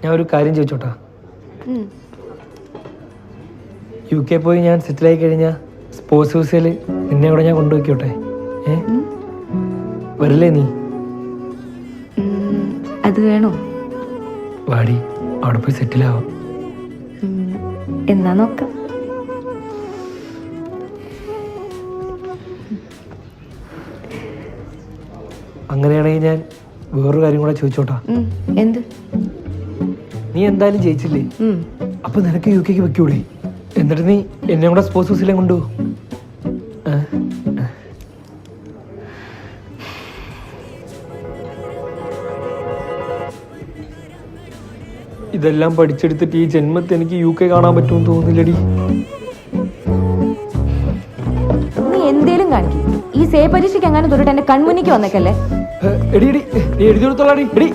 ഞാൻ ഒരു കാര്യം ചോദിച്ചോട്ടാ. UK പോയി ഞാൻ സെറ്റിലായി കഴിഞ്ഞാൽ സ്പോർട്സ് വിസയിൽ നിന്നെ കൂടെ ഞാൻ കൊണ്ടുപോയിക്കോട്ടെ? വരില്ലേ നീ? അത് വേണോ? വാടി, അവിടെ പോയി സെറ്റിലാവാം. എന്നാ നോക്കാം. അങ്ങനെയാണെങ്കിൽ ഞാൻ വേറൊരു കാര്യം കൂടെ ചോദിച്ചോട്ടാ. എന്ത്? നീ എന്തായാലും ജയിച്ചില്ലേ, അപ്പൊ നിനക്ക് UK വെക്കൂടെ? എന്നിട്ട് നീ എന്നെ കൂടെ സ്പോർട്സ് ഹൗസിലെ കൊണ്ടുപോകും. ഇതെല്ലാം പഠിച്ചെടുത്തിട്ട് ഈ ജന്മത്തിൽ എനിക്ക് UK കാണാൻ പറ്റുമെന്ന് തോന്നുന്നില്ലടി. നീ എന്തേലും കാണിക്കും. ഈ സേ പരീക്ഷയ്ക്ക് അങ്ങനെ തൊട്ടിട്ട് എന്റെ കൺമുന്നിക്ക് വന്നേക്കല്ലേ. എടി എടി, എഴുതി കൊടുത്തോളാടി എടി.